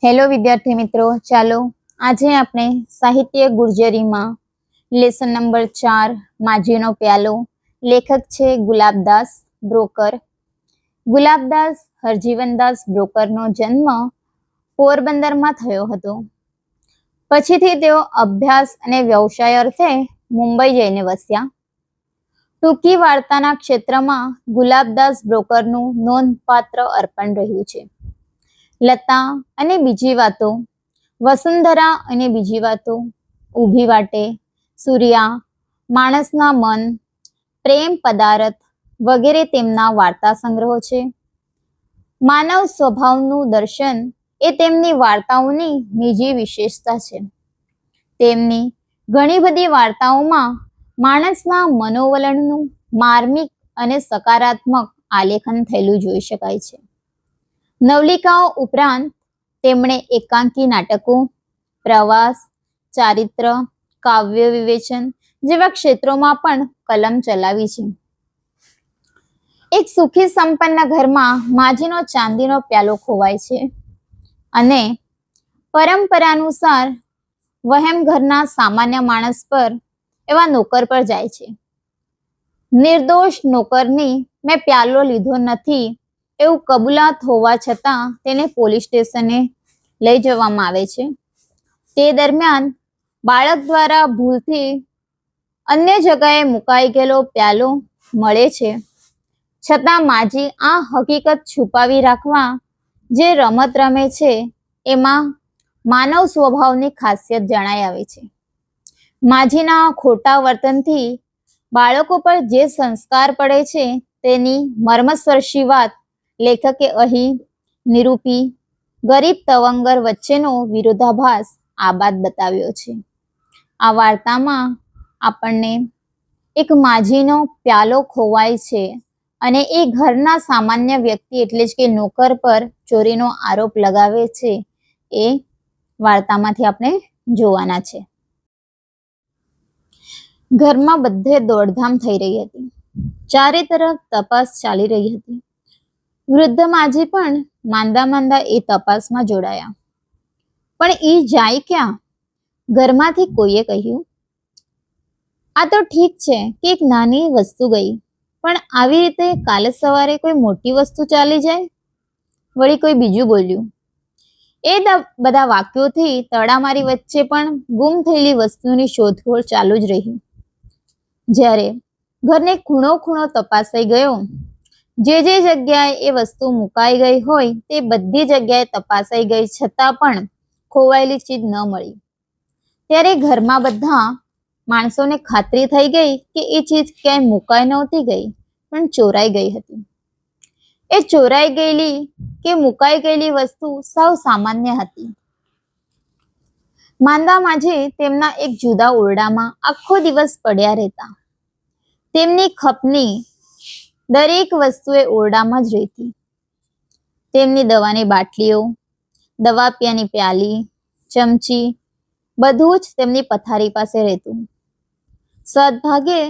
Hello વિદ્યાર્થી મિત્રો, ચાલો આજે આપણે સાહિત્ય ગુર્જરીમાં લેસન નંબર 4 માજીનો પ્યાલો. લેખક છે ગુલાબદાસ બ્રોકર. ગુલાબદાસ હરજીવનદાસ બ્રોકરનો જન્મ પોરબંદરમાં થયો હતો. પછીથી તેઓ અભ્યાસ અને વ્યવસાય અર્થે મુંબઈ જઈને વસ્યા. ટૂંકી વાર્તાના ક્ષેત્રમાં ગુલાબદાસ બ્રોકરનું નોંધપાત્ર અર્પણ રહ્યું છે. લતા અને બીજી વાતો, વસુંધરા અને બીજી વાતો, ઊભી વાટે, સૂર્યા, માણસના મન, પ્રેમ પદાર્થ વગેરે તેમના વાર્તા સંગ્રહો છે. માનવ સ્વભાવનું દર્શન એ તેમની વાર્તાઓની બીજી વિશેષતા છે. તેમની ઘણી બધી વાર્તાઓમાં માણસના મનોવલણનું માર્મિક અને સકારાત્મક આલેખન થયેલું જોઈ શકાય છે. નવલિકાઓ ઉપરાંત તેમણે એકાંકી નાટકો, પ્રવાસ, ચારિત્ર, કાવ્ય વિવેચન જેવા ક્ષેત્રોમાં પણ કલમ ચલાવી છે. એક સુખી સંપન્ન ઘરમાં માજીનો ચાંદીનો પ્યાલો ખોવાય છે અને પરંપરાનુસાર વહેમ ઘરના સામાન્ય માણસ પર એવા નોકર પર જાય છે. નિર્દોષ નોકરની મેં પ્યાલો લીધો નથી એવું કબૂલાત હોવા છતાં તેને પોલીસ સ્ટેશને લઈ જવામાં આવે છે. તે દરમિયાન બાળક દ્વારા ભૂલથી અન્ય જગ્યાએ મુકાઈ ગયેલો પ્યાલો મળે છે. છતાં માજી આ હકીકત છુપાવી રાખવા જે રમત રમે છે એમાં માનવ સ્વભાવની ખાસિયત જણાઈ આવે છે. માજીના ખોટા વર્તનથી બાળકો પર જે સંસ્કાર પડે છે તેની મર્મસ્પર્શી વાત લેખકે અહીં નિરૂપી ગરીબ તવંગર વચ્ચેનો વિરોધાભાસ આબાદ બતાવ્યો છે. આ વાર્તામાં આપણને એક માજીનો પ્યાલો ખોવાય છે અને એ ઘરના સામાન્ય વ્યક્તિ એટલે જ કે નોકર પર ચોરીનો આરોપ લગાવે છે એ વાર્તામાંથી આપણે જોવાના છે. ઘરમાં બધે દોડધામ થઈ રહી હતી. ચારે તરફ તપાસ ચાલી રહી હતી. વૃદ્ધ માજી પણ માંદા માંદા એ તપાસમાં જોડાયા. પણ એ જાય ક્યાં? ઘરમાંથી કોઈએ કહ્યું, આ તો ઠીક છે કે એક નાની વસ્તુ ગઈ, પણ આવી રીતે કાલે સવારે કોઈ મોટી વસ્તુ ચાલી જાય? વળી કોઈ બીજું બોલ્યું. એ બધા વાક્યોથી તડામારી વચ્ચે પણ ગુમ થયેલી વસ્તુની શોધખોળ ચાલુ જ રહી. જ્યારે ઘરને ખૂણો ખૂણો તપાસાઈ ગયો, જે જગ્યાએ એ વસ્તુ મુકાઈ ગઈ હોય તે બધી જગ્યાએ તપાસાઈ ગઈ છતાં પણ ખોવાયેલી ચીજ ન મળી. ત્યારે ઘરમાં બધા માણસોને ખાતરી થઈ ગઈ કે એ ચીજ ક્યાંય મુકાઈ નહોતી ગઈ પણ ચોરાઈ ગઈ હતી. એ ચોરાઈ ગયેલી કે મુકાઈ ગયેલી વસ્તુ સાવ સામાન્ય હતી. માંદા માજી તેમના એક જુદા ઓરડામાં આખો દિવસ પડ્યા રહેતા. તેમની ખપની દરેક વસ્તુ એ ઓરડામાં જ રહેતી. તેમની દવાની બાટલીઓ, દવા પીવાની પ્યાલી, ચમચી બધું જ તેમની પથારી પાસે રહેતું. સદભાગે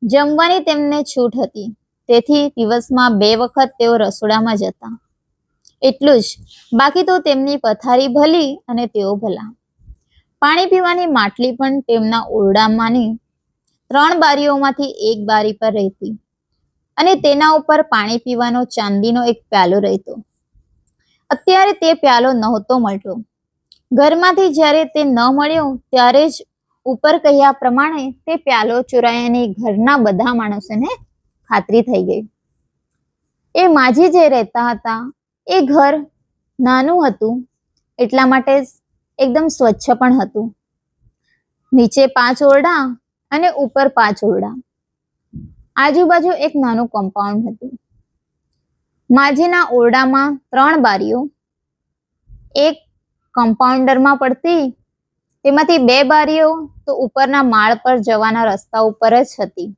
જમવાની તેમને છૂટ હતી, તેથી દિવસમાં 2 વખત તેઓ રસોડામાં જતા. એટલું જ, બાકી તો તેમની પથારી ભલી અને તેઓ ભલા. પાણી પીવાની માટલી પણ તેમના ઓરડામાંની 3 બારીઓમાંથી એક બારી પર રહેતી અને તેના ઉપર પાણી પીવાનો ચાંદીનો એક પ્યાલો રહેતો. અત્યારે તે પ્યાલો નહોતો મળતો. ઘરમાંથી જ્યારે તે ન મળ્યો ત્યારે જ ઉપર કહ્યા પ્રમાણે તે પ્યાલો ચોરાયાની ઘરના બધા માણસોને ખાતરી થઈ ગઈ. એ માજી જે રહેતા હતા એ ઘર નાનું હતું, એટલા માટે એકદમ સ્વચ્છ પણ હતું. નીચે 5 ઓરડા અને ઉપર 5 ઓરડા. આજુબાજુ એક નાનું કમ્પાઉન્ડ હતું. માજીના ઓરડામાં 3 બારીઓ, એક કમ્પાઉન્ડરમાં પડતી, તેમાંથી 2 બારીઓ તો ઉપરના માળ પર જવાના રસ્તા ઉપર જ હતી.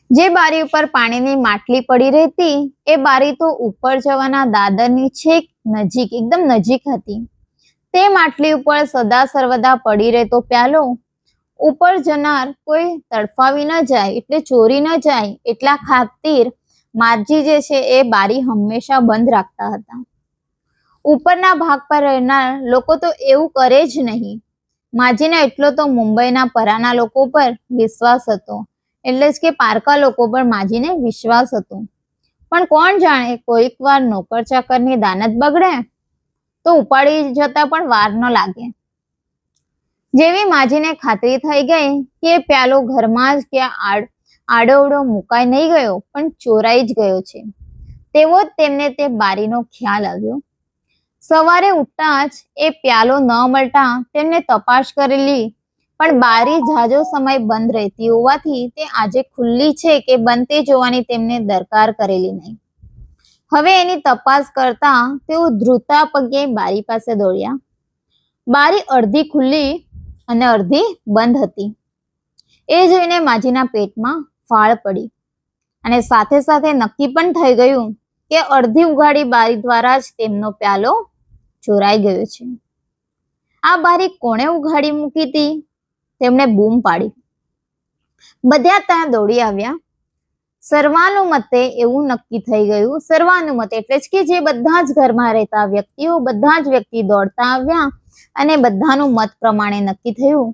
જે બારી ઉપર પાણીની માટલી પડી રહેતી એ બારી તો ઉપર જવાના દાદરની છેક નજીક, એકદમ નજીક હતી. તે માટલી ઉપર સદા સર્વદા પડી રહેતો પ્યાલો ઉપર જનાર કોઈ તડફાવી ન જાય એટલે ચોરી ન જાય એટલા ખાतिर માજી જે છે એ બારી હંમેશા બંધ રાખતા હતા. ઉપરના ભાગ પર રહેનાર લોકો તો એવું કરે જ નહીં. માજીને એટલો તો મુંબઈના પરાના લોકો પર વિશ્વાસ હતો, એટલે જ કે પારકા લોકો પર માજીને વિશ્વાસ હતો. પણ કોણ જાણે કોઈક વાર નોકર ચાકરની દાનત બગડે તો ઉપાડી જતા પણ વાર ન લાગે. જેવી માજીને ખાતરી થઈ ગઈ કે પ્યાલો ઘરમાં જ ક્યાં આડોઅવડો મુકાઈ નહીં ગયો પણ ચોરાઈ જ ગયો છે, તેવો જ તેમને તે બારીનો ખ્યાલ આવ્યો. સવારે ઉઠતા જ એ પ્યાલો ન મળતા તેમને તપાસ કરેલી, પણ બારી ઝાઝો સમય બંધ રહેતી હોવાથી તે આજે ખુલ્લી છે કે બંધ તે જોવાની તેમને દરકાર કરેલી નહીં. હવે એની તપાસ કરતા તેઓ ધ્રુતા પગે બારી પાસે દોડ્યા. બારી અડધી ખુલ્લી અને અડધી બંધ હતી. એ જોઈને માજીના પેટમાં ફાળ પડી અને સાથે સાથે નક્કી પણ થઈ ગયું કે અડધી ઉઘાડી બારી દ્વારા જ તેમનો પ્યાલો ચોરાઈ ગયો છે. આ બારી કોણે ઉઘાડી મૂકી હતી? તેમણે બૂમ પાડી. બધા ત્યાં દોડી આવ્યા. સર્વાનુમતે એવું નક્કી થઈ ગયું, સર્વાનુમતે એટલે જ કે જે બધા જ ઘરમાં રહેતા વ્યક્તિઓ, બધા જ વ્યક્તિ દોડતા આવ્યા અને બધાનું મત પ્રમાણે નક્કી થયું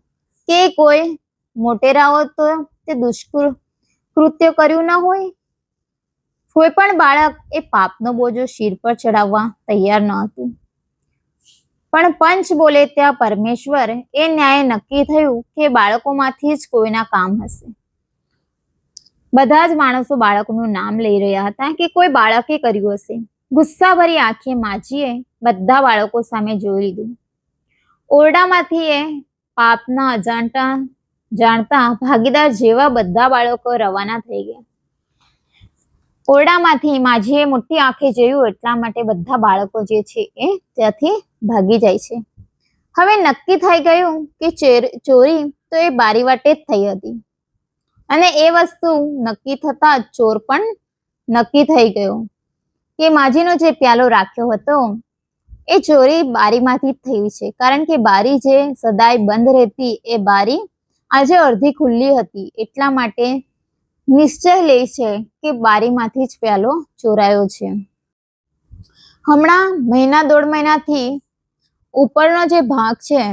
કે કોઈ મોટેરાઓ તો તે દુષ્કૃત્ય કર્યું ન હોય. કોઈ પણ બાળક એ પાપનો બોજો શિર પર ચડાવવા તૈયાર ન હતું. પણ પંચ બોલે ત્યાં પરમેશ્વર, એ ન્યાય નક્કી થયું કે બાળકોમાંથી જ કોઈના કામ હશે. બધા જ માણસો બાળકનું નામ લઈ રહ્યા હતા કે કોઈ બાળકે કર્યું હશે. ગુસ્સાભરી આંખે માજીએ બધા બાળકો સામે જોઈ લીધું. ઓરડામાંથી એ પાપના જાણતા ભાગીદાર જેવા બધા બાળકો રવાના થઈ ગયા. ઓરડામાંથી માજીએ મોટી આંખે જોયું, એટલા માટે બધા બાળકો જે છે એ ત્યાંથી ભાગી જાય છે. હવે નક્કી થઈ ગયું કે ચોરી તો એ બારી વાટે જ થઈ હતી અને એ વસ્તુ નક્કી થતા ચોર પણ નક્કી થઈ ગયો કે માજીનો જે પ્યાલો રાખ્યો હતો એ ચોરી બારીમાંથી જ થઈ છે. કારણ કે બારી જે સદાય બંધ રહેતી એ બારી આજે અડધી ખુલ્લી હતી, એટલા માટે નિશ્ચય લે છે કે બારીમાંથી જ પ્યાલો ચોરાયો છે. હમણાં મહિના દોઢ મહિનાથી ઉપરનો જે ભાગ છે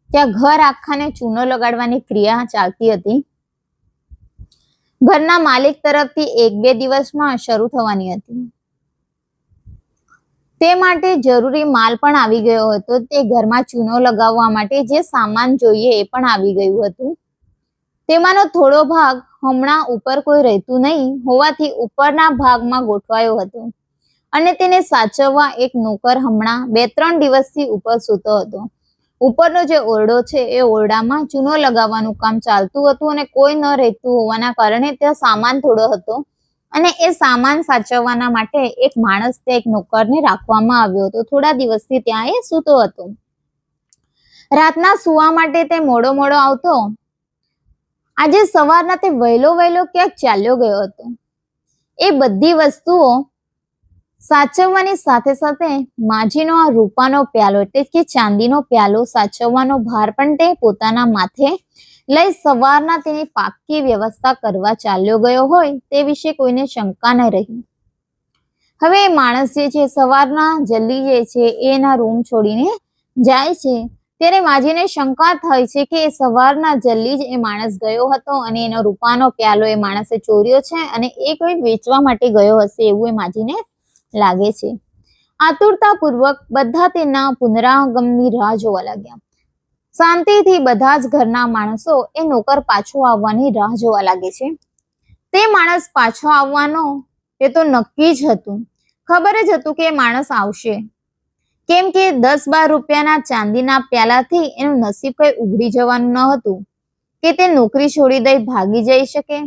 ત્યાં ઘર આખાને ચૂનો લગાડવાની ક્રિયા ચાલતી હતી. ઘરના માલિક તરફથી 1-2 દિવસમાં શરૂ થવાની હતી. તે માટે જરૂરી માલ પણ આવી ગયો હતો. તે ઘરમાં ચૂનો લગાવવા માટે જે સામાન જોઈએ એ પણ આવી ગયું હતું. તેમાંનો થોડો ભાગ હમણાં ઉપર કોઈ રહેતું નહીં હોવાથી ઉપરના ભાગમાં ગોઠવાયો હતો અને તેને સાચવવા એક નોકર હમણાં 2-3 દિવસથી ઉપર સૂતો હતો. ઉપરનો જે ઓરડો છે એ ઓરડામાં ચૂનો લગાવવાનું કામ ચાલતું હતું અને કોઈ ન રહેતું હોવાના કારણે ત્યાં સામાન થોડો હતો અને એ સામાન સાચવવાના માટે એક માણસ તે એક નોકરને રાખવામાં આવ્યો હતો. થોડા દિવસથી ત્યાં એ સૂતો હતો. રાતના સુવા માટે તે મોડો આવતો. આજે સવારના તે વહેલો ક્યાંક ચાલ્યો ગયો હતો. એ બધી વસ્તુઓ સાચવવાની સાથે સાથે માજીનો આ રૂપાનો પ્યાલો એટલે કે ચાંદીનો પ્યાલો સાચવવાનો ભાર પણ તે પોતાના માથે લઈ સવારના તેની પાકી વ્યવસ્થા કરવા ચાલ્યો ગયો હોય તે વિશે કોઈને શંકા ન રહી. હવે એ માણસ જે છે સવારના જલ્દી જે છે એના રૂમ છોડીને જાય છે ત્યારે માજીને શંકા થાય છે કે સવારના જલ્દી જ એ માણસ ગયો હતો અને એનો રૂપાનો પ્યાલો એ માણસે ચોર્યો છે અને એ કોઈ વેચવા માટે ગયો હશે એવું એ માજીને લાગે છે. આતુરતાપૂર્વક બધા તેના પુનરાગમનની રાહ જોવા લાગ્યા. શાંતિથી બધા જ ઘરના માણસો એ નોકર પાછો આવવાની રાહ જોવા લાગે છે. તે માણસ પાછો આવવાનો એ તો નક્કી જ હતું. ખબર જ હતું કે એ માણસ આવશે, કેમ કે 10-12 રૂપિયાના ચાંદીના પ્યાલાથી એનું નસીબ કઈ ઉઘડી જવાનું ન હતું કે તે નોકરી છોડી દઈ ભાગી જઈ શકે.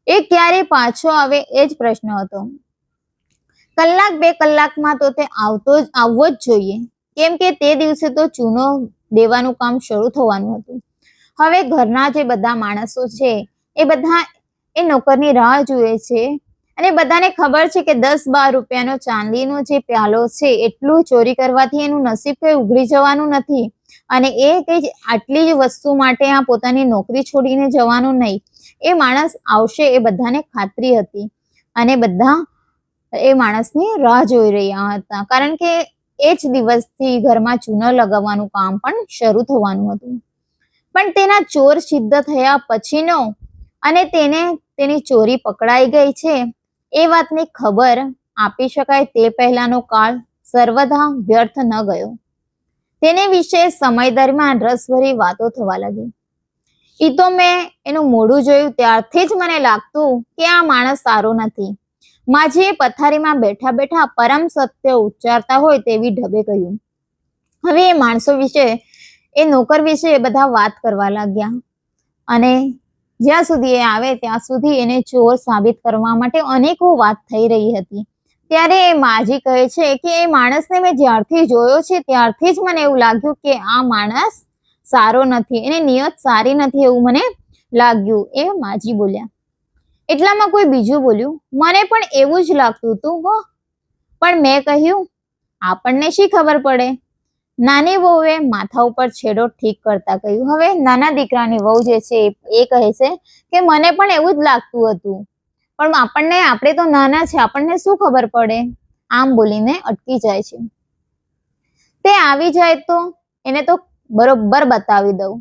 એ ક્યારે પાછો આવે એ જ પ્રશ્ન હતો. 1-2 કલાકમાં તો તે આવવો જ જોઈએ, કેમ કે તે દિવસે તો ચૂનો દેવાનું કામ શરૂ થવાનું હતું. હવે ઘરના જે બધા માણસો છે એ બધા એ નોકરની રાહ જુએ છે અને બધાને ખબર છે કે 10-12 રૂપિયાનો ચાંદીનો જે પ્યાલો છે એટલું ચોરી કરવાથી એનું નસીબ કઈ ઉઘડી જવાનું નથી અને એ કઈ આટલી જ વસ્તુ માટે આ પોતાની નોકરી છોડીને જવાનું નહીં. એ માણસ આવશે એ બધાને ખાતરી હતી અને બધા એ માણસની રાહ જોઈ રહ્યા હતા. કારણ કે એ જ દિવસથી ઘરમાં ચૂનો લગાવવાનું કામ પણ શરૂ થવાનું હતું. પણ તેના ચોર સિદ્ધ થયા પછીનો અને તેની ચોરી પકડાઈ ગઈ છે એ વાતની ખબર આપી શકાય તે પહેલાનો કાળ સર્વથા વ્યર્થ ન ગયો. તેને વિશે સમય દરમિયાન રસભરી વાતો થવા લાગી. ઈ તો મેં એનું મોઢું જોયું ત્યારથી જ મને લાગતું કે આ માણસ સારો નથી. માજીએ પથારીમાં બેઠા બેઠા પરમ સત્ય ઉચ્ચારતા હોય તેવી ઢબે કહ્યું. હવે એ માણસો વિશે, એ નોકર વિશે બધા વાત કરવા લાગ્યા અને જ્યાં સુધી એ આવે ત્યાં સુધી એને ચોર સાબિત કરવા માટે અનેકો વાત થઈ રહી હતી. ત્યારે એ માજી કહે છે કે એ માણસને મેં જ્યારથી જોયો છે ત્યારથી જ મને એવું લાગ્યું કે આ માણસ સારો નથી, એની નિયત સારી નથી એવું મને લાગ્યું, એ માજી બોલ્યા. એટલામાં કોઈ બીજું બોલ્યું, મને પણ એવું જ લાગતું હતું હો, પણ મેં કહ્યું આપણને શી ખબર પડે. નાની વહુએ માથા ઉપર છેડો ઠીક કરતા કહ્યું. હવે નાના દીકરાની વહુ જે છે એ કહે છે કે મને પણ એવું જ લાગતું હતું, પણ આપણે તો નાના છે, આપણને શું ખબર પડે. આમ બોલીને અટકી જાય છે. તે આવી જાય તો એને તો બરોબર બતાવી દઉં.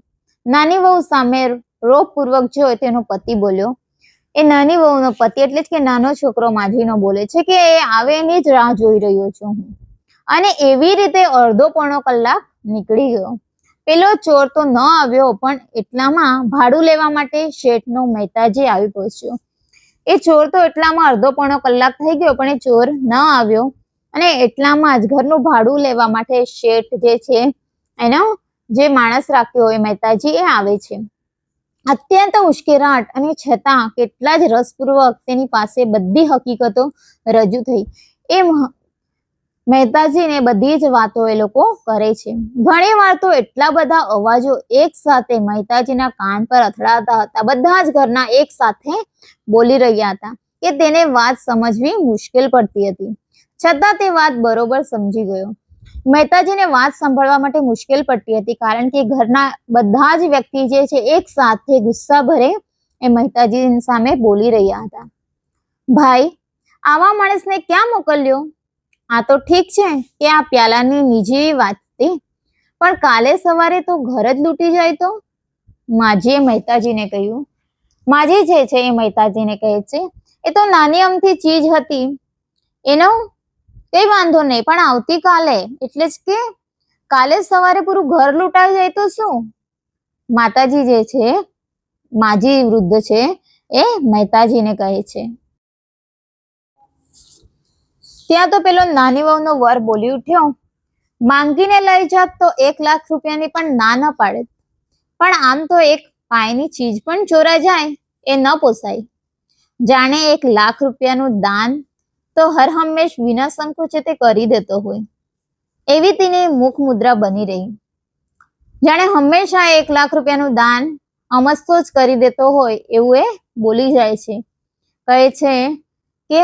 નાની વહુ સામે રોપપૂર્વક જોઈ તેનો પતિ બોલ્યો. એ નાની વહુનો પતિ એટલે જ કે નાનો છોકરો માજીનો બોલે છે કે એ આવે એની જ રાહ જોઈ રહ્યો છું હું. અને એવી રીતે અડધો પોણો કલાક નીકળી ગયો. પેલો ચોર તો ન આવ્યો, પણ એટલામાં ભાડું લેવા માટે શેઠનો મહેતાજી આવી પહોંચ્યો. એ ચોર તો એટલામાં અડધો પોણો કલાક થઈ ગયો, પણ એ ચોર ન આવ્યો અને એટલામાં જ ઘરનું ભાડું લેવા માટે શેઠ જે છે એનો જે માણસ રાખ્યો હોય મહેતાજી એ આવે છે. અત્યંત ઉશ્કેરાટ અને છતાં કેટલા જ રસપૂર્વક તેની પાસે બધી હકીકતો રજૂ થઈ. એ મહેતાજીને બધી જ વાતો એ લોકો કરે છે. ઘણી વાર તો એટલા બધા અવાજો એક સાથે મહેતાજીના કાન પર અથડાતા હતા, બધા જ ઘરના એક સાથે બોલી રહ્યા હતા કે તેને વાત સમજવી મુશ્કેલ પડતી હતી. છતાં તે વાત બરોબર સમજી ગયો. મહેતાજીને વાત સાંભળવા માટે મુશ્કેલ પડતી હતી કારણ કે ઘરના બધા જ વ્યક્તિ જે છે એક સાથે ગુસ્સા ભરે એ મહેતાજી સામે બોલી રહ્યા હતા. ભાઈ, આવા માણસને ક્યાં મોકલ્યો? આ તો ઠીક છે કે આ પ્યાલાની નીજી વાત હતી, પણ કાલે સવારે તો ઘર જ લૂંટી જાય તો? માજીએ મહેતાજીને કહ્યું. માજી જે છે એ મહેતાજીને કહે છે એ તો નાની અમથી ચીજ હતી, એનો કઈ વાંધો નહીં, પણ આવતીકાલે એટલે જ કે કાલે સવારે પૂરું ઘર લૂંટાઈ જાય તો શું? માતાજી જે છે, માજી વૃદ્ધ છે એ મહેતાજીને કહે છે. ત્યાં તો પેલો નાની વહુનો વર બોલી ઉઠ્યો. માંગીને લઈ જાત તો 1 લાખ રૂપિયાની પણ ના ન પાડે, પણ આમ તો એક પાયની ચીજ પણ ચોરા જાય એ ન પોસાય. જાણે 1 લાખ રૂપિયાનું દાન તો હર હંમેશ વિના સંકોચે તે કરી દેતો હોય એવી તેની મુખ મુદ્રા બની રહી. જાણે હંમેશા 1 લાખ રૂપિયાનું દાન અમસ્તો જ કરી દેતો હોય એવું એ બોલી જાય છે. કહે છે કે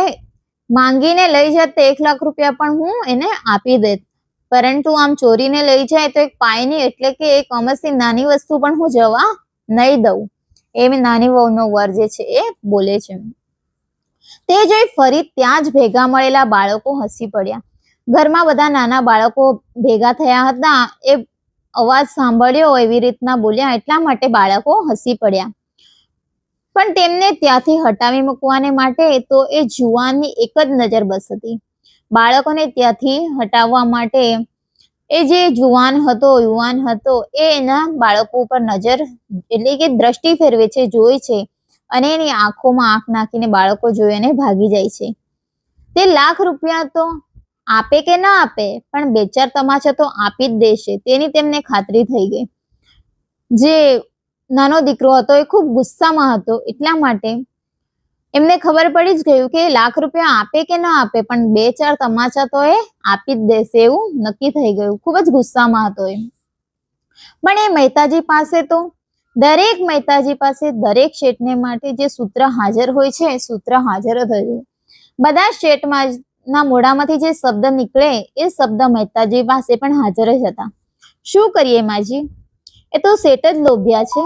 માંગીને લઈ જાત તો 1 લાખ રૂપિયા પણ હું એને આપી દેત, પરંતુ આમ ચોરીને લઈ જાય તો એક પાયની એટલે કે એક અમસ્તી નાની વસ્તુ પણ હું જવા નહીં દઉં, એમ નાની વહુનો વર જે છે એ બોલે છે. તે જોઈ ફરી ત્યાં જ ભેગા મળેલા બાળકો હસી પડ્યા. ઘરમાં બધા નાના બાળકો ભેગા થયા હતા. એ અવાજ સાંભળ્યો એવી રીતના બોલ્યા એટલા માટે બાળકો હસી પડ્યા. પણ તેમને ત્યાંથી હટાવી મૂકવાને માટે તો એ જુવાનની એક જ નજર બસ હતી. બાળકોને ત્યાંથી હટાવવા માટે એ જે યુવાન હતો એ એના બાળકો ઉપર નજર એટલે કે દ્રષ્ટિ ફેરવે છે, જોઈ છે અને એની આંખોમાં આંખ નાખીને બાળકો જોઈ અને ભાગી જાય છે. તે 1 લાખ રૂપિયા તો આપે કે ના આપે, પણ 2-4 તમાચા તો આપી જ દેશે તેની તેમને ખાતરી થઈ ગઈ. જે નાનો દીકરો હતો એ ખૂબ ગુસ્સામાં હતો, એટલા માટે એમને ખબર પડી જ ગયું કે 1 લાખ રૂપિયા આપે કે ના આપે, પણ 2-4 તમાચા તો એ આપી જ દેશે એવું નક્કી થઈ ગયું. ખૂબ જ ગુસ્સામાં હતો એ. પણ એ મહેતાજી પાસે દરેક શેઠને માટે જે સૂત્ર હાજર હોય છે, સૂત્ર હાજર જ હતું. બધા શેઠના મોઢામાંથી જે શબ્દ નીકળે એ શબ્દ મહેતાજી પાસે પણ હાજર જ હતા. શું કરીએ માજી, એ તો શેઠ જ લોભ્યા છે.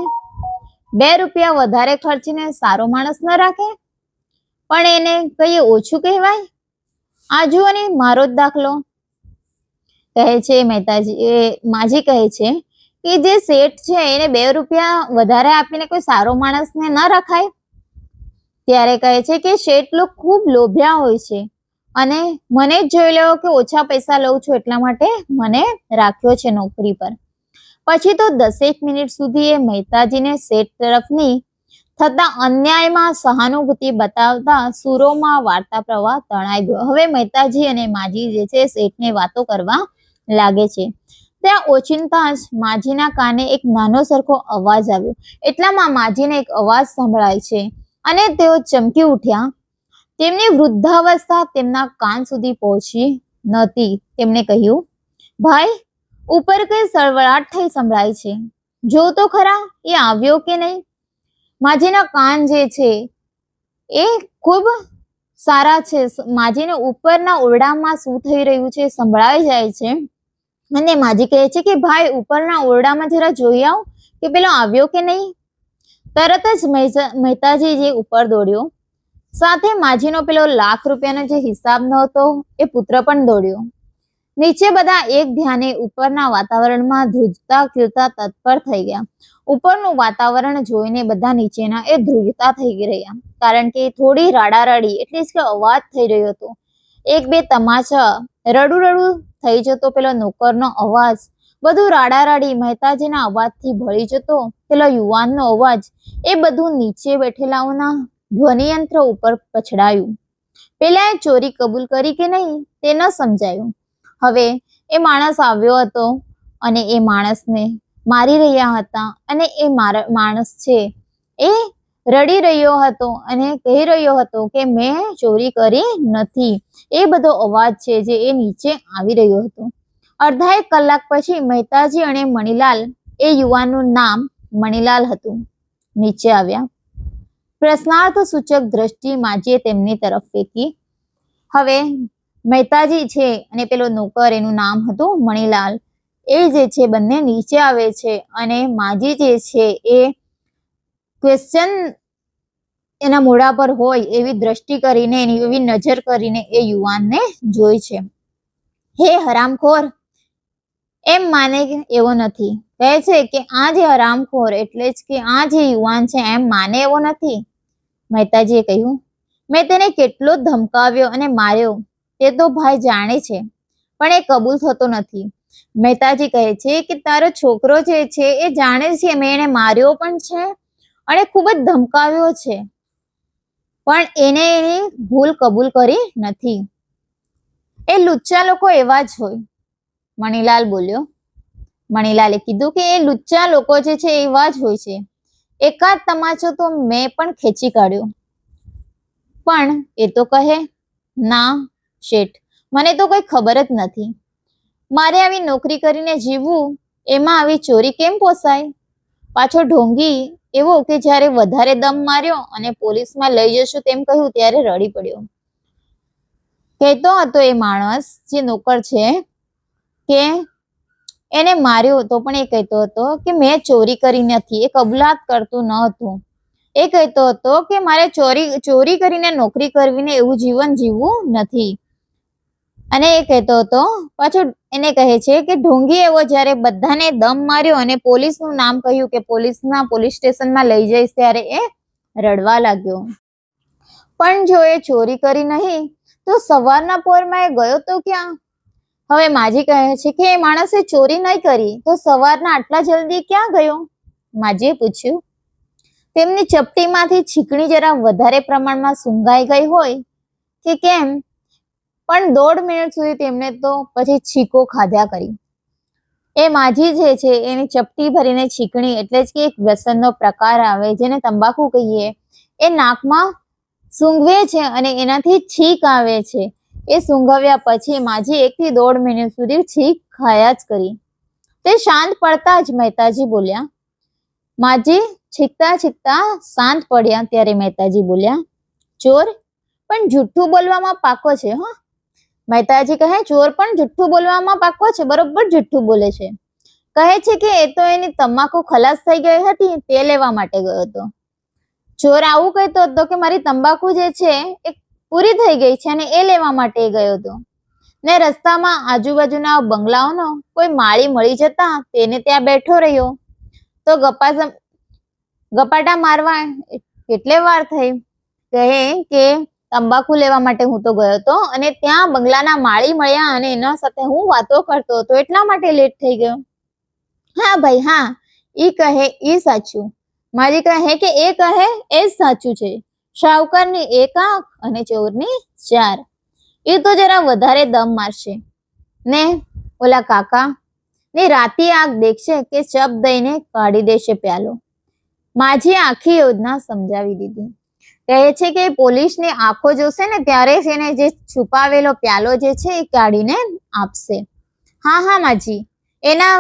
2 રૂપિયા વધારે ખર્ચીને સારો માણસ ન રાખે, પણ એને કહીએ ઓછું કહેવાય. આ જુઓ ને મારો જ દાખલો. કહે છે માજી કહે છે કે જે શેઠ છે એને 2 રૂપિયા વધારે આપીને કોઈ સારો માણસને ન રખાય. ત્યારે કહે છે કે શેઠ લોકો ખૂબ લોભિયા હોય છે અને મને જ જોઈ લેવો કે ઓછા પૈસા લઉં છું એટલા માટે મને રાખ્યો છે નોકરી પર. પછી તો 10 મિનિટ સુધી એ મહેતાજીને શેઠ તરફની થતા અન્યાયમાં સહાનુભૂતિ બતાવતા સુરોમાં વાર્તા પ્રવાહ તણાઈ ગયો. હવે મહેતાજી અને માજી જે છે શેઠને વાતો કરવા લાગે છે. ત્યાં ઓચિંતા જ માજીના કાને એક નાનો સરખો અવાજ આવ્યો. એટલામાં માજીને એક અવાજ સંભળાય છે અને તેઓ ચમકી ઉઠ્યા. તેમની વૃદ્ધાવસ્થા તેમના કાન સુધી પહોંચી નહોતી. તેમણે કહ્યું, ભાઈ, ઉપર કઈ સળવળાટ થઈ સંભળાય છે, જો તો ખરા એ આવ્યો કે નહીં. માજીના કાન જે છે એ ખૂબ સારા છે. માજીને ઉપરના ઓરડામાં શું થઈ રહ્યું છે સંભળાઈ જાય છે અને માજી કહે છે કે ભાઈ, ઉપરના ઓરડામાં જરા જોઈ આવ કે પેલો આવ્યો કે નહીં. તરત જ મહેતાજી જે ઉપર દોડ્યો. સાથે માજીનો પેલો લાખ રૂપિયાનો જે હિસાબ નહોતો એ પુત્ર પણ દોડ્યો. નીચે બધા એક ધ્યાને ઉપરના વાતાવરણમાં ધ્રુજતા ખીલતા તત્પર થઈ ગયા. ઉપરનું વાતાવરણ જોઈને બધા નીચેના એ ધ્રુજતા થઈ રહ્યા, કારણ કે થોડી રાડારાડી એટલે જ કે અવાજ થઈ રહ્યો હતો. 1-2 તમાચા, રડું રડું થઈ જતો પેલો નોકરનો અવાજ, બધું રાડારાડી મહેતાજીના અવાજથી ભળી જતો પેલો યુવાનનો અવાજ, એ બધું નીચે બેઠેલાઓના ધ્વનિયંત્ર ઉપર પછડાયું. પેલાએ ચોરી કબૂલ કરી કે નહીં તે ન સમજાયું. હવે એ માણસ આવ્યો હતો અને એ માણસને મારી રહ્યા હતા અને એ માણસ છે એ રડી રહ્યો હતો અને કહી રહ્યો હતો કે મેં ચોરી કરી નથી. એ બધો અવાજ છે જે એ નીચે આવી રહ્યો હતો. અડધા 1 કલાક પછી મહેતાજી અને મણીલાલ, એ યુવાનનું નામ મણીલાલ હતું, નીચે આવ્યા. પ્રશ્નાર્થ સૂચક દ્રષ્ટિ માજીએ તેમની તરફ ફેંકી. હવે મહેતાજી છે અને પેલો નોકર, એનું નામ હતું મણીલાલ, એ જે છે બંને નીચે આવે છે અને માજી જે છે એ ક્વેશ્ચન એના મોઢા પર હોય એવી દ્રષ્ટિ કરીને, એવી નજર કરીને એ યુવાનને જોઈ છે. હે હરામખોર, એમ માને એવો નથી. કહે છે કે આ જે હરામખોર એટલે જ કે આ જે યુવાન છે એમ માને એવો નથી. મહેતાજીએ કહ્યું, મેં તેને કેટલો ધમકાવ્યો અને માર્યો તે તો ભાઈ જાણે છે, પણ એ કબૂલ થતો નથી. મહેતાજી કહે છે કે તારો છોકરો જે છે એ જાણે છે મેં એને માર્યો પણ છે અને ખૂબ જ ધમકાવ્યો છે, પણ એને એની ભૂલ કબૂલ કરી નથી. એ લુચ્ચા લોકો એવા જ હોય, મણીલાલ બોલ્યો. મણીલાલે કીધું કે એ લુચ્ચા લોકો જે છે એવા જ હોય છે. એકાદ તમાચો તો મેં પણ ખેંચી કાઢ્યો, પણ એ તો કહે, ના શેઠ, મને તો કોઈ ખબર જ નથી. મારે આવી નોકરી કરીને જીવવું, એમાં આવી ચોરી કેમ પોસાય? પાછો ઢોંગી એવો કે જ્યારે વધારે દમ માર્યો અને પોલીસમાં લઈ જશું તેમ કહ્યું ત્યારે રડી પડ્યો. કહેતો હતો એ માણસ જે નોકર છે કે એને માર્યો તો પણ એ કહેતો હતો કે મેં ચોરી કરી નથી, એ કબૂલાત કરતું ન હતું. એ કહેતો હતો કે મારે ચોરી કરીને નોકરી કરવીને એવું જીવન જીવવું નથી. અને એ કહેતો હતો, પાછો એને કહે છે કે ઢોંગી એવો જ્યારે બધાને દમ માર્યો અને પોલીસનું નામ કહ્યું કે પોલીસ સ્ટેશનમાં લઈ જઈશ ત્યારે એ રડવા લાગ્યો. પણ જો એ ચોરી કરી નહીં તો સવારના પોરમાં એ ગયો તો ક્યાં? હવે માજી કહે છે કે એ માણસે ચોરી નહીં કરી તો સવારના આટલા જલ્દી ક્યાં ગયો? માજીએ પૂછ્યું. તેમની ચપટીમાંથી છીકણી જરા વધારે પ્રમાણમાં સૂંઘાઈ ગઈ હોય કે કેમ, પણ 1.5 મિનિટ સુધી તેમને તો પછી છીકો ખાધા કરી. એ માજી જે છે એની ચપટી ભરીને છીકણી એટલે જ કે એક વ્યસનનો પ્રકાર આવે જેને તંબાકુ કહીએ, એ નાકમાં સૂંઘવે છે અને એનાથી છીક આવે છે. એ સૂંઘવ્યા પછી માજી 1 થી 1.5 મિનિટ સુધી છીક ખાયા જ કરી. તે શાંત પડતા જ મહેતાજી બોલ્યા. માજી છીકતા છીકતા શાંત પડ્યા ત્યારે મહેતાજી બોલ્યા, ચોર પણ જુઠ્ઠું બોલવામાં પાકો છે. મહેતાજી કહે, ચોર પણ જુઠ્ઠું બોલવામાં પાકો છે, બરોબર જુઠ્ઠું બોલે છે. કહે છે કે એ તો એની તમાકુ ખલાસ થઈ ગઈ હતી તે લેવા માટે ગયો હતો. ચોર આવું કહેતો હતો કે મારી તંબાકુ જે છે એ પૂરી થઈ ગઈ છે અને એ લેવા માટે ગયો હતો. ને રસ્તામાં આજુબાજુના બંગલાઓનો કોઈ માળી મળી જતા તેને ત્યાં બેઠો રહ્યો. તો ગપાટા મારવા કેટલે વાર થઈ. કહે કે તંબાકુ લેવા માટે હું તો ગયો હતો અને ત્યાં બંગલાના માળી મળ્યા અને એના સાથે હું વાતો કરતો હતો, એટલા માટે લેટ થઈ ગયો. હા ભાઈ હા, ઈ કહે ઈ સાચું. માજી કહે કે એ કહે એ જ સાચું છે. શાહુકારની એક આંખ અને ચોરની 4. એ તો જરા વધારે દમ મારશે ને ઓલા કાકા ની રાતી આંખ દેખશે કે ચપ દઈને કાઢી દેશે પ્યાલો. માજી આખી યોજના સમજાવી દીધી. કહે છે કે પોલીસની આંખો જોશે ને ત્યારે જ એને જે છુપાવેલો પ્યાલો જે છે એ કાઢીને આપશે. હા હા માજી, એના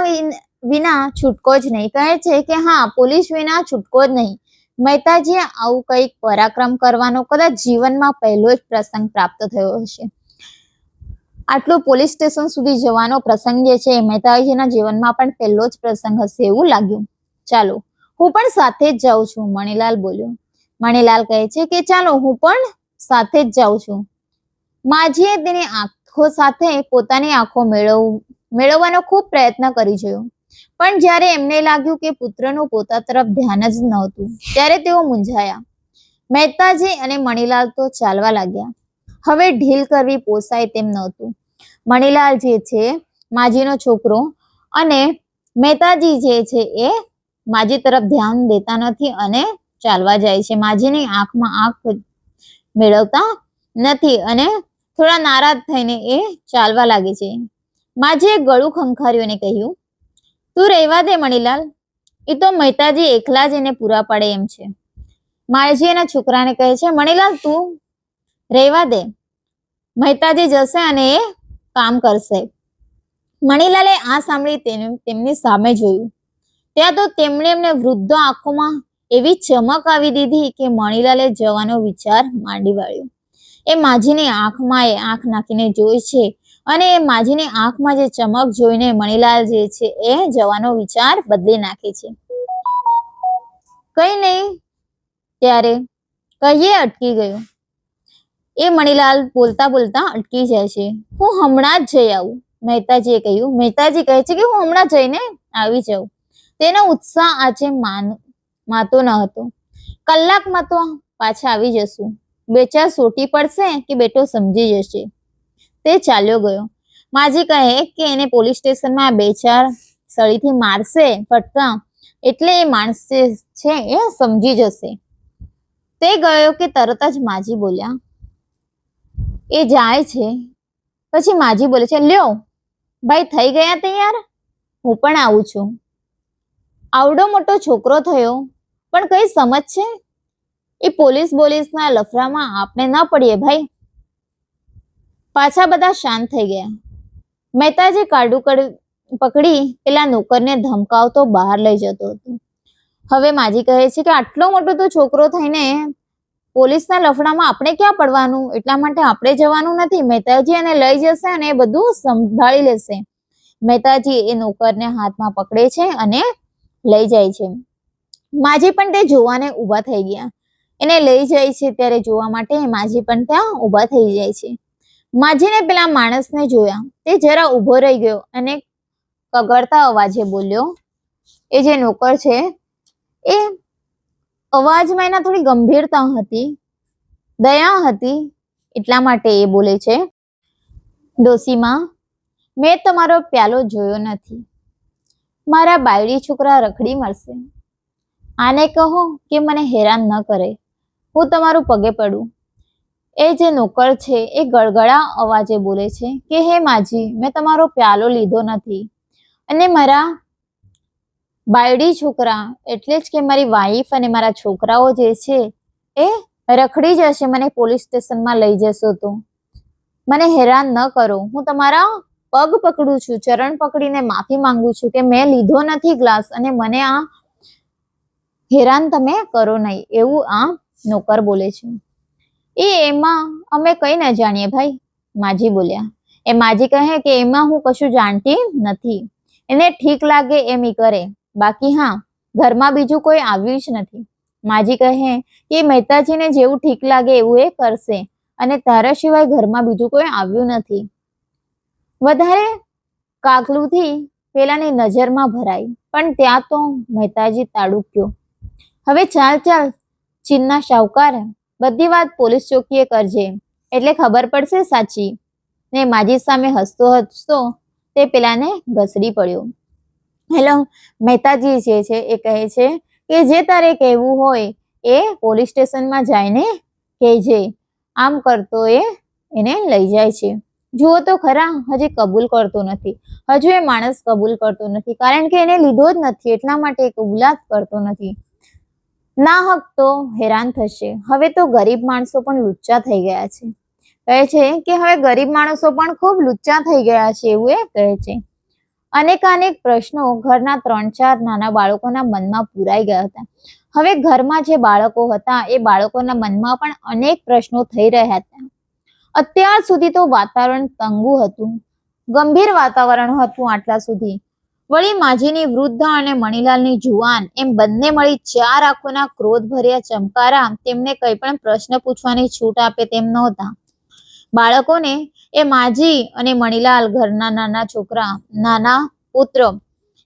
વિના છૂટકો જ નહીં. કહે છે કે હા, પોલીસ વિના છૂટકો જ નહીં. મહેતાજીએ આવું કંઈક પરાક્રમ કરવાનો કદાચ જીવનમાં પહેલો જ પ્રસંગ પ્રાપ્ત થયો હશે. આટલું પોલીસ સ્ટેશન સુધી જવાનો પ્રસંગ જે છે મહેતાજીના જીવનમાં પણ પહેલો જ પ્રસંગ હશે એવું લાગ્યું. ચાલો હું પણ સાથે જ જાઉં છું, મણીલાલ બોલ્યો. મણીલાલ કહે છે કે ચાલો હું પણ સાથે જ જાઉં છું. માજીએ તેની આંખો સાથે પોતાની આંખો મેળવવાનો ખૂબ પ્રયત્ન કરી જોયો, પણ જ્યારે એમને લાગ્યું કે પુત્રનું પોતા તરફ ધ્યાન જ નહોતું ત્યારે તેઓ મૂંઝાયા. મહેતાજી અને મણીલાલ તો ચાલવા લાગ્યા. હવે ઢીલ કરવી પોસાય તેમ નહોતું. મણીલાલ જે છે માજીનો છોકરો અને મહેતાજી જે છે એ માજી તરફ ધ્યાન દેતા નથી અને ચાલવા જાય છે. માજીની આંખમાં આંખ મેળવતા નથી અને થોડા નારાજ થઈને એ ચાલવા લાગે છે. માજીએ ગળું ખંખાર્યું અને કહ્યું, તું રહેવા દે મણીલાલ, એ તો મહેતાજી એકલા જ એને પૂરા પાડે એમ છે. માજી એના છોકરાને કહે છે, મણીલાલ તું રહેવા દે, મહેતાજી જશે અને એ કામ કરશે. મણીલાલે આ સાંભળી તેમની સામે જોયું. ત્યાં તો તેમણે એમને વૃદ્ધ આંખોમાં એવી ચમક આવી દીધી કે મણીલાલે જવાનો વિચાર માંડી વાળ્યો. એ માજીની આંખમાં એ આંખ નાખીને જોઈ છે અને એ માજીની આંખમાં જે ચમક જોઈને મણીલાલ જે છે એ જવાનો વિચાર બદલી નાખે છે. કઈ નહીં ત્યારે કહીએ અટકી ગયો. એ મણીલાલ બોલતા બોલતા અટકી જાય છે. હું હમણાં જ જઈ આવું, મહેતાજીએ કહ્યું. મહેતાજી કહે છે કે હું હમણાં જઈને આવી જાઉં. તેનો ઉત્સાહ આજે માતો ન હતો. કલાકમાં તો પાછા આવી જશું. 2-4 સોટી પડશે કે બેટો સમજી જશે. તે ચાલ્યો ગયો. માજી કહે કે એને પોલીસ સ્ટેશનમાં 2-4 સળીથી મારશે ફટકા એટલે એ માણસ છે એ સમજી જશે. તે ગયો કે તરત જ માજી બોલ્યા. એ જાય છે પછી માજી બોલે છે, લ્યો ભાઈ થઈ ગયા તૈયાર, હું પણ આવું છું. આવડો મોટો છોકરો થયો પણ કઈ સમજ છે? એ પોલીસના લફરામાં આપણે ન પડીએ ભાઈ. પાછા બધા શાંત થઈ ગયા. મહેતાજી કાડુ પકડી પેલા નોકરને ધમકાવતો બહાર લઈ જતો હતો. હવે માજી કહે છે કે આટલો મોટો તો છોકરો થઈને પોલીસના લફડામાં આપણે ક્યાં પડવાનું, એટલા માટે આપણે જવાનું નથી. મહેતાજી એને લઈ જશે અને એ બધું સંભાળી લેશે. મહેતાજી એ નોકરને હાથમાં પકડે છે અને લઈ જાય છે. માજી પણ તે જોવાને ઊભા થઈ ગયા. એને લઈ જાય છે ત્યારે જોવા માટે માજી પણ ત્યાં ઊભા થઈ જાય છે. માજીને પેલા માણસને જોયા. તે જરા ઊભો રહી ગયો અને કગડતા અવાજે બોલ્યો. એ જે નોકર છે એ અવાજમાં એના થોડી ગંભીરતા હતી, દયા હતી, એટલા માટે એ બોલે છે, ડોસીમાં મેં તમારો પ્યાલો જોયો નથી. મારા બાયડી છોકરા રખડી મળશે. આને કહો કે મને હેરાન ન કરે, હું તમારું પગે પડું. એ જે નોકર છે એ ગળગળા અવાજે બોલે છે કે હે માજી, મેં તમારો પ્યાલો લીધો નથી અને મારા બાયડી છોકરા એટલે જ કે મારી વાઈફ અને મારા છોકરાઓ જે છે એ રખડી જશે. મને પોલીસ સ્ટેશનમાં લઈ જશો તો મને હેરાન ન કરો. હું તમારા પગ પકડું છું, ચરણ પકડીને માફી માંગુ છું કે મેં લીધો નથી ગ્લાસ અને મને આ હેરાન તમે કરો નહીં, એવું આ નોકર બોલે છે. એમાં અમે કઈ ન જાણીએ ભાઈ, માજી બોલ્યા. એ માજી કહે કે એમાં હું કશું જાણતી નથી, એને ઠીક લાગે એમ ઈ કરે, બાકી હા ઘરમાં બીજું કોઈ આવ્યું જ નથી. માજી કહે કે મહેતાજીને જેવું ઠીક લાગે એવું એ કરશે અને તારા સિવાય ઘરમાં બીજું કોઈ આવ્યું નથી. વધારે કાકલુથી પેલાની નજરમાં ભરાઈ, પણ ત્યાં તો મહેતાજી તાડુક્યો. હવે ચાલ ચાલ ચીનના શાહુકાર, બધી વાત પોલીસ ચોકીએ કરજે એટલે ખબર પડશે સાચી. ને માજી સામે હસતો હસતો તે પેલાને ઘસડી પડ્યો. હેલો, મહેતાજી જે છે એ કહે છે કે જે તારે કહેવું હોય એ પોલીસ સ્ટેશનમાં જઈને કહેજે. આમ કરતો એને લઈ જાય છે. જુઓ તો ખરા, હજી કબૂલ કરતો નથી. હજુ એ માણસ કબૂલ કરતો નથી, કારણ કે એને લીધો જ નથી, એટલા માટે કબૂલાત કરતો નથી. ના હક તો હેરાન થશે. હવે તો ગરીબ માણસો પણ લુચ્ચા થઈ ગયા છે. કહે છે કે હવે ગરીબ માણસો પણ ખૂબ લુચ્ચા થઈ ગયા છે, એવું એ કહે છે. અનેકાનેક પ્રશ્નો ઘરના 3-4 નાના બાળકોના મનમાં પુરાઈ ગયા હતા. હવે ઘરમાં જે બાળકો હતા એ બાળકોના મનમાં પણ અનેક પ્રશ્નો થઈ રહ્યા હતા. અત્યાર સુધી તો વાતાવરણ તંગુ હતું, ગંભીર વાતાવરણ હતું આટલા સુધી. વળી માજીની વૃદ્ધ અને મણીલાલની જુવાન એમ બંને મળી 4 આંખોના ક્રોધ ભર્યા ચમકારા તેમને કઈ પણ પ્રશ્ન પૂછવાની છૂટ આપે તેમ નહોતા. બાળકોને એ માજી અને મણીલાલ, ઘરના નાના છોકરા, નાના પુત્ર,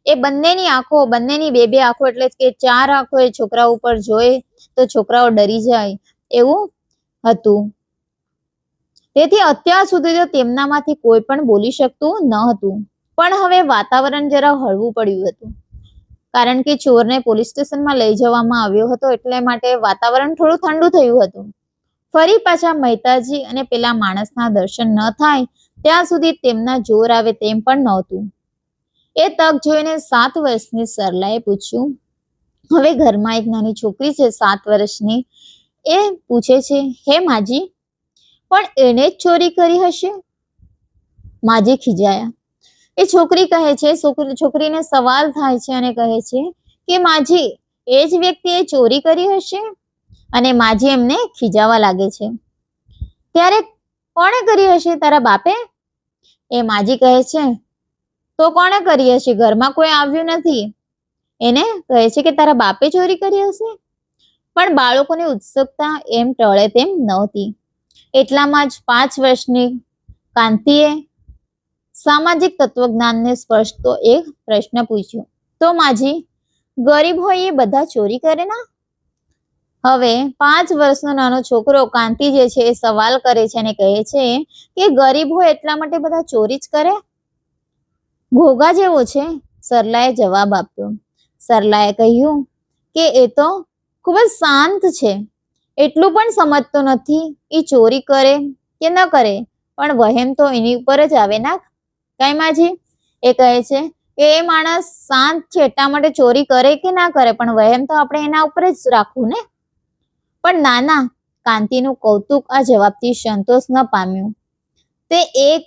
એ બંનેની આંખો, બંનેની 2-2 આંખો એટલે કે 4 આંખો એ છોકરાઓ ઉપર જોઈ તો છોકરાઓ ડરી જાય એવું હતું. તેથી અત્યાર સુધી તો તેમનામાંથી કોઈ પણ બોલી શકતું ન હતું. પણ હવે વાતાવરણ જરા હળવું પડ્યું હતું, કારણ કે ચોરને પોલીસ સ્ટેશનમાં લઈ જવામાં આવ્યો હતો, એટલે માટે વાતાવરણ થોડું ઠંડુ થયું હતું. ફરી પાછા મહેતાજી અને પેલા માણસના દર્શન ન થાય ત્યાં સુધી તેમના જોર આવે તેમ પણ નહોતું. એ તક જોઈને 7 વર્ષની સરલાએ પૂછ્યું. હવે ઘરમાં એક નાની છોકરી છે 7 વર્ષની. એ પૂછે છે, હે માજી, પણ એને જ ચોરી કરી હશે? માજી ખીજાયા. એ છોકરી કહે છે, છોકરીને સવાલ થાય છે અને કહે છે કે માજી, એ જ વ્યક્તિએ ચોરી કરી હશે? અને માજી એમને ખીજાવા લાગે છે. ત્યારે કોણે કરી હશે? તારા બાપે? એ માજી કહે છે, તો કોણે કરી હશે? ઘરમાં કોઈ આવ્યું નથી. એને કહે છે કે તારા બાપે ચોરી કરી હશે? પણ બાળકોની ઉત્સુકતા એમ ટળે તેમ નહોતી. એટલામાં જ 5 વર્ષની કાંતિએ સામાજિક તત્વજ્ઞાનને સ્પર્શતો એક પ્રશ્ન પૂછ્યો. તો માજી, ગરીબ હોય એ બધા ચોરી કરે ના? હવે 5 વર્ષનો નાનો છોકરો કાંતિ જે છે એ સવાલ કરે છે અને કહે છે કે ગરીબ હોય એટલા માટે બધા ચોરી જ કરે? ઘોઘા જેવો છે, સરલાએ જવાબ આપ્યો. સરલાએ કહ્યું કે એ તો ખૂબ જ શાંત છે, એટલું પણ સમજતો નથી એ ચોરી કરે કે ન કરે, પણ વહેમ તો એની ઉપર જ આવે ના. કઈ માજી? એ કહે છે કે એ માણસ શાંત છે એટલા માટે ચોરી કરે કે ના કરે, પણ વહેમ તો આપણે એના ઉપર જ રાખવું ને. પણ નાના કાંતિનું કૌતુક આ જવાબથી સંતોષ ન પામ્યું. તે એક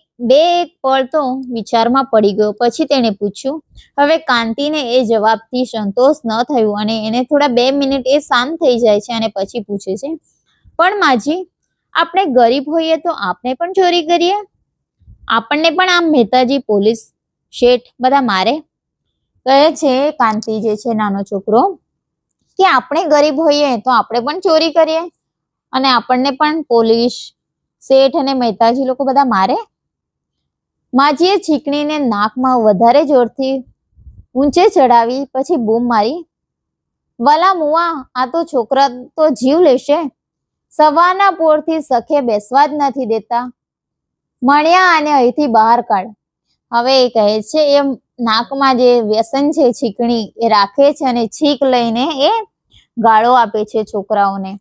પળ તો વિચારમાં પડી ગયો. પછી તેણે પૂછ્યું. હવે કાંતિને એ જવાબથી સંતોષ ન થયું અને એને થોડા 2 મિનિટ એ શાંત થઈ જાય છે અને પછી પૂછે છે, પણ માજી, આપણે ગરીબ હોઈએ તો આપણે પણ ચોરી કરીએ? આપણને પણ આમ મહેતાજી, પોલીસ, શેઠ બધા મારે? કહે છે કાંતિ જે છે નાનો છોકરો કે આપણે ગરીબ હોઈએ તો આપણે પણ ચોરી કરીએ અને આપણને પણ પોલીસ, શેઠ અને મહેતાજી લોકો બધા મારે? માજીએ છીકણીને નાકમાં વધારે જોરથી ઊંચે ચડાવી પછી બૂમ મારી, વાલા મુવા, આ તો છોકરા તો જીવ લેશે. સવારના પોરથી સખે બેસવા જ નથી દેતા. મણ્યા અને અહીંથી બહાર કાઢ. હવે એ કહે છે એ નાકમાં જે વ્યસન છે છીકણી એ રાખે છે અને છીક લઈને એ ગાળો આપે છે છોકરાઓને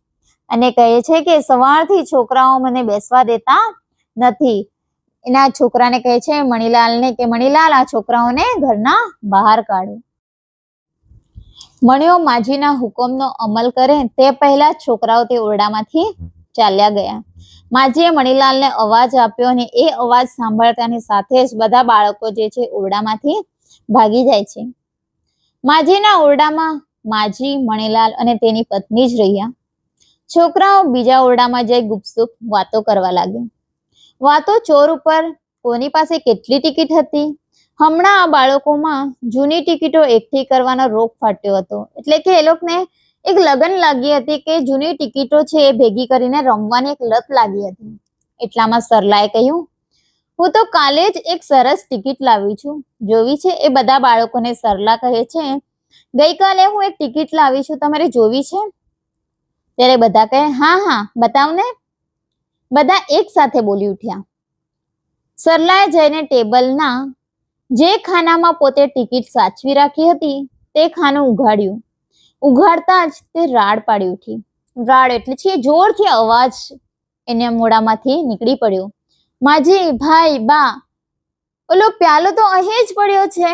અને કહે છે કે સવારથી છોકરાઓ મને બેસવા દેતા નથી. એના છોકરાને કહે છે મણીલાલને કે મણીલાલ, આ છોકરાઓને ઘરના બહાર કાઢો. મણિયો માજીના હુકમનો અમલ કરે તે પહેલા છોકરાઓ તે ઓરડામાંથી ચાલ્યા ગયા. માજીએ મણીલાલને અવાજ આપ્યો અને એ અવાજ સાંભળતાની સાથે જ બધા બાળકો જે છે ઓરડામાંથી ભાગી જાય છે. માજીના ઓરડામાં માજી, મણીલાલ અને તેની પત્ની જ રહ્યા. છોકરાઓ બીજા ઓરડામાં જઈ ગુપસુપ વાતો કરવા લાગ્યા. વાતો ચોર ઉપર કોની પાસે કેટલી ટિકિટ હતી. હમણાં આ બાળકોમાં જૂની ટિકિટો એકઠી કરવાનો રોગ ફાટ્યો હતો, એટલે કે એ લોકોને એક લગન લાગી હતી કે જૂની ટિકિટો છે એ ભેગી કરીને રમવાની એક લત લાગી હતી. એટલામાં સરલાએ કહ્યું, હું તો કાલે જ એક સરસ ટિકિટ લાવી છું, જોવી છે? એ બધા બાળકોને સરલા કહે છે, ગઈકાલે હું એક ટિકિટ લાવી છું, તમારે જોવી છે? ત્યારે બધા કહે, હા હા બતાવ ને. બધા એક સાથે બોલી ઉઠ્યા. સરલાએ જઈને ટેબલના જે ખાનામાં પોતે ટિકિટ સાચવી રાખી હતી તે ખાનું ઉઘાડ્યું. ઉઘાડતા જ તે રાડ પાડી ઉઠી. રાડ એટલે છે જોરથી અવાજ એને મોઢામાંથી નીકળી પડ્યો. માજી, ભાઈ, બા, ઓલો પ્યાલો તો અહીં જ પડ્યો છે.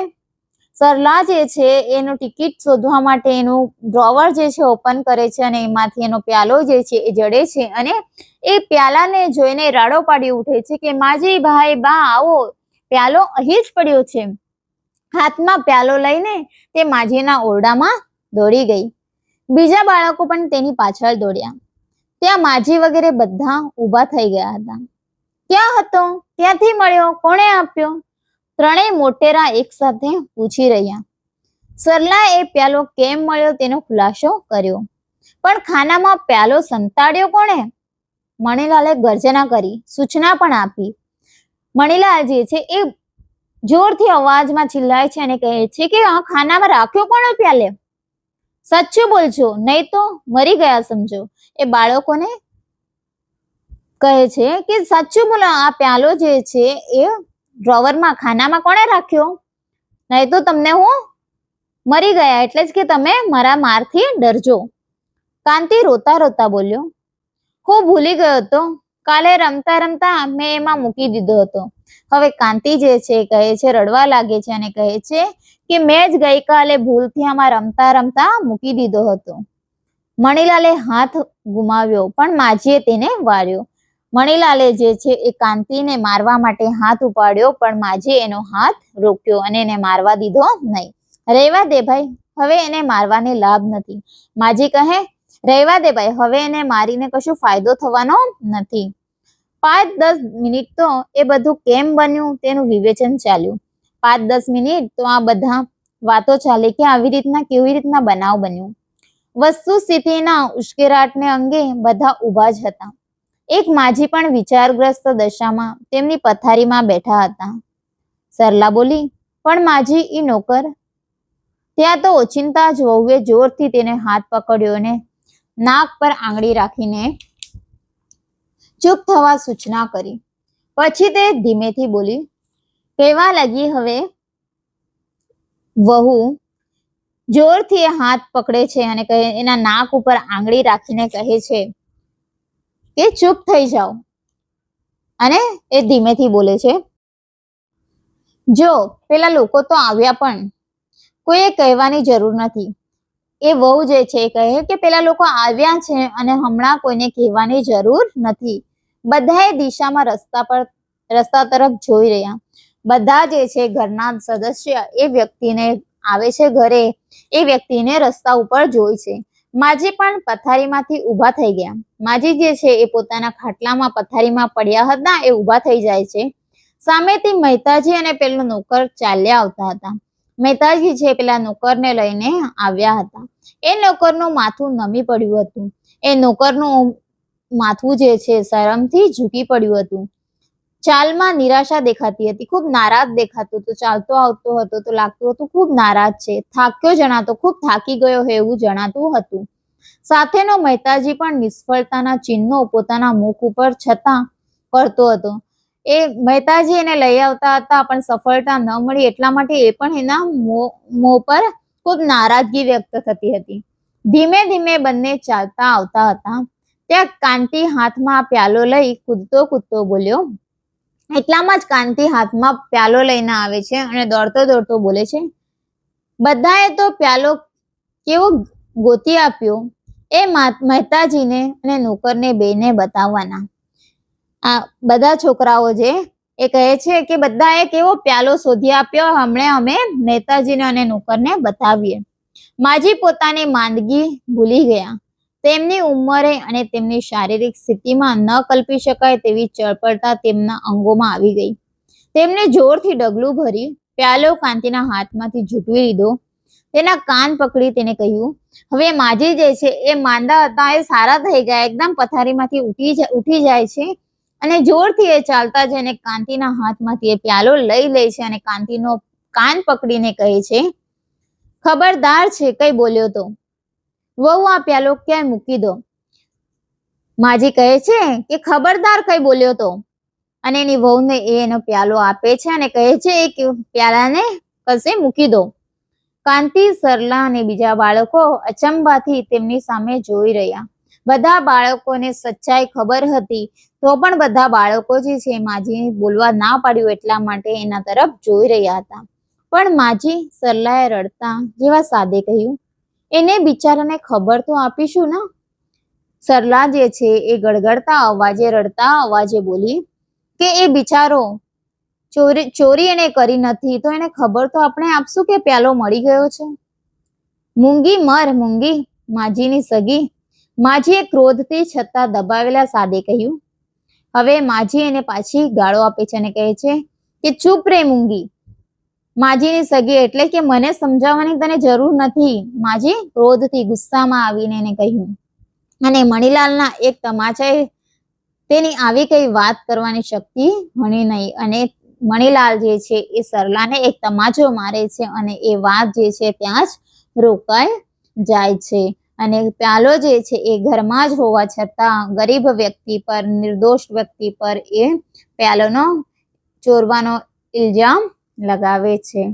સરલા જે છે એનું ટિકિટ શોધવા માટે એનું ડ્રોવર જે છે ઓપન કરે છે અને એમાંથી એનો પ્યાલો જે છે એ જડે છે અને એ પ્યાલાને જોઈને રાડો પાડી ઉઠે છે કે માજી, ભાઈ, બા, આવો, પ્યાલો અહીં જ પડ્યો છે. હાથમાં પ્યાલો લઈને તે માજીના ઓરડામાં દોડી ગઈ. બીજા બાળકો પણ તેની પાછળ દોડ્યા. ત્યાં માજી વગેરે બધા ઊભા થઈ ગયા હતા. ક્યાં હતો? ક્યાંથી મળ્યો? કોણે આપ્યો? ત્રણેય મોટેરા એક સાથે પૂછી રહ્યા. સરલાએ એ પ્યાલો કેમ મળ્યો તેનો ખુલાસો કર્યો. પણ ખાનામાં પ્યાલો સંતાડ્યો કોણે? મણીલાલે ગર્જના કરી, સૂચના પણ આપી. મણીલાલ જે છે એ જોરથી અવાજમાં ચિલ્લાય છે અને કહે છે કે આ ખાનામાં રાખ્યો કોણે પ્યાલે? સાચું બોલજો, નહીં તો મરી ગયા સમજો. એ બાળકોને કહે છે કે સાચું બોલો, આ પ્યાલો જે છે એ ડ્રોવરમાં ખાનામાં કોણે રાખ્યો? નહીં તો તમને હું મરી ગયા, એટલે જ કે તમે મારા મારથી ડરજો. કાંતિ રોતા રોતા બોલ્યો, હું ભૂલી ગયો હતો, કાલે રમતા રમતા મેં એમાં મૂકી દીધો હતો. હવે કાંતિ જે છે કહે છે, રડવા લાગે છે અને કહે છે કે મેં જ ગઈકાલે ભૂલથી આમાં રમતા રમતા મૂકી દીધો હતો. મણીલાલે હાથ ગુમાવ્યો પણ માજીએ તેને વાર્યો. મણીલાલે જે છે એ કાંતિને મારવા માટે હાથ ઉપાડ્યો પણ માજીએ એનો હાથ રોક્યો અને એને મારવા દીધો નહીં. રહેવા દે ભાઈ, હવે એને મારવાને લાભ નથી. માજી કહે, રહેવા દે ભાઈ, હવે એને મારીને કશું ફાયદો થવાનો નથી. 5-10 મિનિટ તો એ બધું કેમ બન્યું તેનું વિવેચન ચાલ્યું. 5-10 મિનિટ તો આ બધા વાતો ચાલી કે કેવી રીતના બનાવ બન્યું. વસ્તુ સ્થિતિના ઉશ્કેરાટને અંગે બધા ઊભા જ હતા. એક માજી પણ વિચારગ્રસ્ત દશામાં તેમની પથારીમાં બેઠા હતા. સરલા બોલી, પણ માજી, ઈ નોકર? ત્યાં તો ઓચિંતા જ વહુએ જોરથી તેને હાથ પકડ્યો અને નાક પર આંગળી રાખીને ચૂપ થવા સૂચના કરી. પછી તે ધીમેથી બોલી, કહેવા લાગી, હવે વહુ જોરથી હાથ પકડે છે અને એના નાક ઉપર આંગળી રાખીને કહે છે કે ચૂપ થઈ જાઓ. અને એ ધીમેથી બોલે છે, જો પેલા લોકો તો આવ્યા પણ કોઈએ કહેવાની જરૂર નથી. એ વહુ જે છે એ કહે કે પેલા લોકો આવ્યા છે અને હમણાં કોઈને કહેવાની જરૂર નથી. બધાએ દિશામાં રસ્તા તરફ જોઈ રહ્યા. બધા જે છે ઘરના સદસ્ય એ વ્યક્તિને આવે છે ઘરે, એ વ્યક્તિને રસ્તા ઉપર જોઈ છે. માજી પણ પથારીમાંથી ઊભા થઈ ગયા. માજી જે છે એ પોતાના ખાટલામાં પથારીમાં પડ્યા હતા એ ઊભા થઈ જાય છે. સામેથી મહેતાજી અને પેલો નોકર ચાલ્યા આવતા હતા. મહેતાજી છે પેલા નોકરને લઈને આવ્યા હતા. એ નોકરનું માથું નમી પડ્યું હતું. એ નોકરનું માથું જે છે શરમથી ઝૂકી પડ્યું હતું. ચાલમાં નિરાશા દેખાતી હતી, ખૂબ નારાજ દેખાતું હતું. ચાલતો આવતો હતો તો લાગતું હતું ખૂબ નારાજ છે. થાક્યો જણાતો, ખૂબ થાકી ગયો હોય એવું જણાતું હતું. સાથેનો મહેતાજી પણ નિષ્ફળતાના ચિહ્નો પોતાના મુખ ઉપર છતાં કરતો હતો. એ મહેતાજી એને લઈ આવતા હતા પણ સફળતા ન મળી એટલા માટે એ પણ એના મોં પર ખૂબ નારાજગી વ્યક્ત થતી હતી. ધીમે ધીમે બંને ચાલતા આવતા હતા. ત્યાં કાંતિ હાથમાં પ્યાલો લઈ કૂદતો કૂદતો બોલ્યો. એટલામાં જ કાંતિ હાથમાં પ્યાલો લઈને આવે છે અને દોડતો દોડતો બોલે છે, બધાએ તો પ્યાલો કેવો ગોતી આપ્યો એ મહેતાજીને અને નોકરને બેને બતાવવાના. આ બધા છોકરાઓ જે એ કહે છે કે બધાએ કેવો પ્યાલો શોધી આપ્યો, હમણાં અમે મહેતાજીને અને નોકરને બતાવીએ. માજી પોતાની માંદગી ભૂલી ગયા. તેમની ઉંમરે અને તેમની શારીરિક સ્થિતિમાં ન કલ્પી શકાય તેવી ચળપળતા તેમના અંગોમાં આવી ગઈ. તેમને જોરથી ડગલું ભરી પ્યાલો કાંતિના હાથમાંથી ઝૂંટવી લીધો. તેના કાન પકડી તેને કહ્યું, હવે માજી જે છે એ માંદા હતા એ સારા થઈ ગયા, એકદમ પથારીમાંથી ઉઠી જાય છે. અને જોરથી એ ચાલતા જઈને કાંતિના હાથમાંથી એ પ્યાલો લઈ લે છે અને કાંતિનો કાન પકડીને કહે છે, ખબરદાર છે, કઈ બોલ્યો તો? વહુ, આ પ્યાલો ક્યાંય મૂકી દો. માજી કહે છે કે ખબરદાર, કઈ બોલ્યો તો? અને એની વહુને એનો પ્યાલો આપે છે અને કહે છે કે પ્યાલાને કશે મૂકી દો. કાંતિ, સરલા અને બીજા બાળકો અચંબાથી તેમની સામે જોઈ રહ્યા. બધા બાળકોને સચ્ચાઈ ખબર હતી, તો પણ બધા બાળકો જે છે માજીને બોલવા ના પાડ્યું એટલા માટે એના તરફ જોઈ રહ્યા હતા. પણ માજી સરલાએ રડતા જેવા સાદે કહ્યું, એને બિચારાને ખબર તો આપીશું ને. સરલા જે છે એ ગડગડતા અવાજે, રડતા અવાજે બોલી કે એ બિચારો ચોરી એને કરી નથી, તો એને ખબર તો આપણે આપશું કે પ્યાલો મળી ગયો છે. મૂંગી મર મૂંગી, માજીની સગી, માજીએ ક્રોધથી છતાં દબાવેલા સાદે કહ્યું. હવે માજી એને પાછી ગાળો આપે છે અને કહે છે કે ચૂપ રે મૂંગી. માજીની સગી એટલે કે મને સમજાવવાની તને જરૂર નથી, માજી ક્રોધથી ગુસ્સામાં આવીને એને કહ્યું. અને મણીલાલના એક તમાચાએ તેની આવી કઈ વાત કરવાની શક્તિ હણી નહીં અને મણીલાલ જે છે એ સરલાને એક તમાચો મારે છે અને એ વાત જે છે ત્યાં જ રોકાઈ જાય છે. અને પ્યાલો જે છે એ ઘરમાં જ હોવા છતાં ગરીબ વ્યક્તિ પર, નિર્દોષ વ્યક્તિ પર એ પ્યાલોનો ચોરવાનો ઇલ્ઝામ લગાવે છે.